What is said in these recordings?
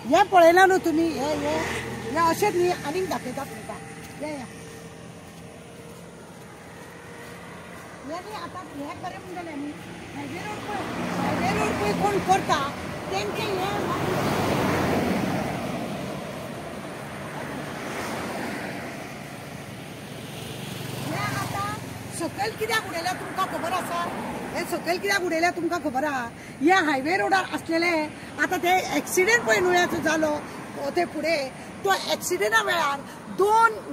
हे पळयला न्हू तुमी हे अशेंच न्ही आनीक दाखयता तुमकां हे आता हे बरें म्हणटलें न्ही हायवे रोड पळय कोण करता तेंचे हे सकयल कित्याक उडयल्या तुमकां खबर आसा हे सकयल कित्याक उडयल्या तुमकां खबर आहा हे हायवे रोडार आसलेले आता ते एक्सिडेंट पळय नुळ्याचो जालो ते फुडें तो एक्सिडेंटा वेळार 2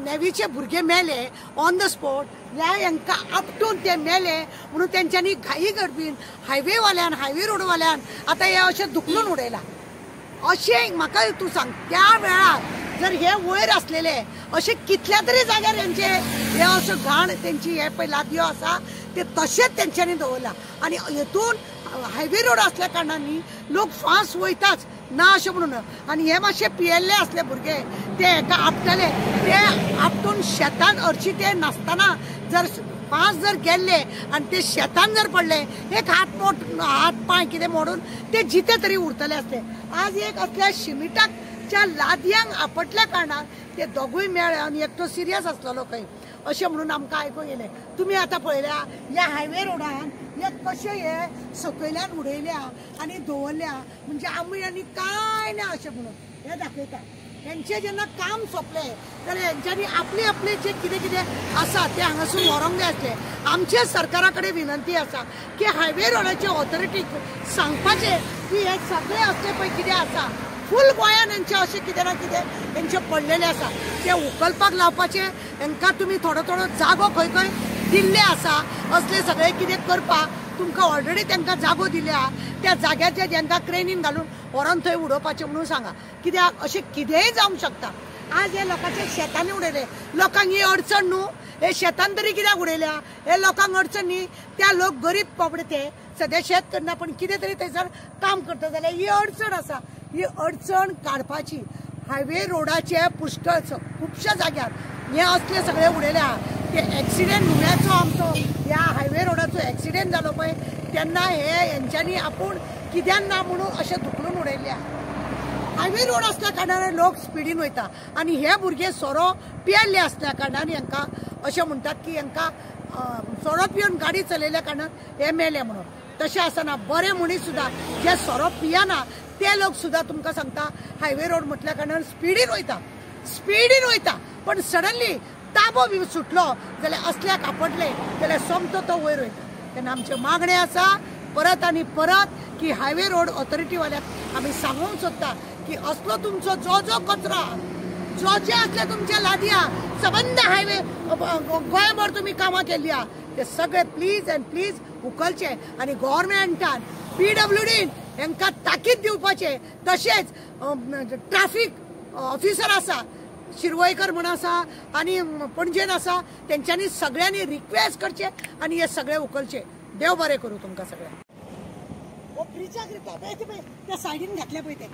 नेवीचे भुरगे मेले ऑन द स्पॉट हांकां आपटून ते मेले म्हणून तेंच्यांनी घाई गडबीन हायवे रोडवाल्यान आता हे अशें दुखलून उडयला अशें म्हाका तूं सांग त्या वेळार जर हे वयर आसलेले अशें कितल्या तरी जाग्यार हेंचे हे असं घाण तेंची हे पळय लादयो आसा ते तशेंच तेंच्यांनी दवरला आनी हेतून हायवे रोड असल्या कारणांनी लोक फास्ट वयताच ना अशें म्हणून आनी हे मातशे पियेल्ले असले भुरगे ते हेका आपटले ते आपटून शेतान हरशी ते नासतना जर फास्ट जर गेल्ले आनी ते शेतान जर पडले एक हात पांय कितें मोडून ते जिते तरी उरतले असले आज एक असल्या शिमिटाच्या लादयांक आपटल्या कारणान ते दोगूय मेळ आनी एकटो सिरियस आसलेलो खंय अशें म्हणून आमकां आयकूंक येलें तुमी आतां पळयल्या ह्या हायवे रोडान हे कशें हे सकयल्यान उडयल्या आनी दवरल्या म्हणजे आमी कांय ना अशें म्हणून हे दाखयता हेंचे जेन्ना काम सोंपलें जाल्यार हेंच्यांनी आपले आपले जे कितें कितें आसा ते हांगासून व्हरोंक जाय आसलें आमचे सरकारा कडेन विनंती आसा की हायवे रोडाचे ऑथॉरिटीक सांगपाचें की हे सगळे असले पळय कितें आसा फुल गोंयान हेंचे अशें कितें ना कितें हेंचे पडलेले आसा ते उखलपाक लावपाचे हेंकां तुमी थोडो थोडो जागो खंय खंय दिल्ले आसा असले सगळे कितें करपाक तुमकां ऑलरेडी तांकां जागो दिल्या त्या जाग्याचे जेन्ना क्रेनीन घालून व्हरोन थंय उडोवपाचें म्हणून सांगा कित्याक अशें कितेंय जावंक शकता आज हे लोकांच्या शेतांनी उडयले लोकांक ही अडचण न्हू हे शेतान तरी कित्याक उडयल्या हे लोकांक अडचण न्ही त्या लोक गरीब बाबडे ते सद्या शेत करना पण कितें तरी थंयसर काम करता जाल्यार ही अडचण आसा ही अडचण काडपाची हायवे रोडाचे पुष्कळ खुबश्या जाग्यार हे असले सगळे उडयल्या ते एक्सिडेंट नुळ्याचो आमचो ह्या हायवे रोडाचो एक्सिडेंट जालो पळय तेन्ना हेंच्यांनी आपूण कित्याक ना म्हणून अशें धुकलून उडयल्या हायवे रोड असल्या कारणान लोक स्पिडीन वयता आनी हे भुरगे सोरो पियेल्ले असल्या कारणान हांकां अशें म्हणटात की हांकां सोरो पिवन गाडी चलयल्या कारणान हे मेले म्हणून तशें आसना बरे मनीस सुद्दां जे सोरो पियना ते लोक सुद्दां तुमकां सांगता हायवे रोड म्हटल्या कारणान स्पिडीन वयता पण सडनली ताबो बी सुटलो जाल्यार असल्याक आपटले जाल्यार सोमतो तो वयर वयता तेन्ना आमचे मागणे आसा परत आनी परत की हायवे रोड ऑथॉरिटी वाल्याक आमी सांगूंक सोदता की असलो तुमचो जो कचरो जे असले तुमच्या लादया सबंद हायवे गोंयभर तुमी कामां केल्ली ते सगळे प्लीज अँड प्लीज उखलचे आनी गव्हर्मेंटान PWDन हांकां ताकीद दिवपाचे तशेंच ट्रॅफिक ऑफिसर आसा शिरवयकर म्हण आसा आनी पणजेन आसा तेंच्यांनी सगळ्यांनी रिक्वेस्ट करचे आनी हे सगळे उखलचे देव बरें करूं तुमकां सगळ्यांक ब्रिजाक त्या सायडीन घातले पळय ते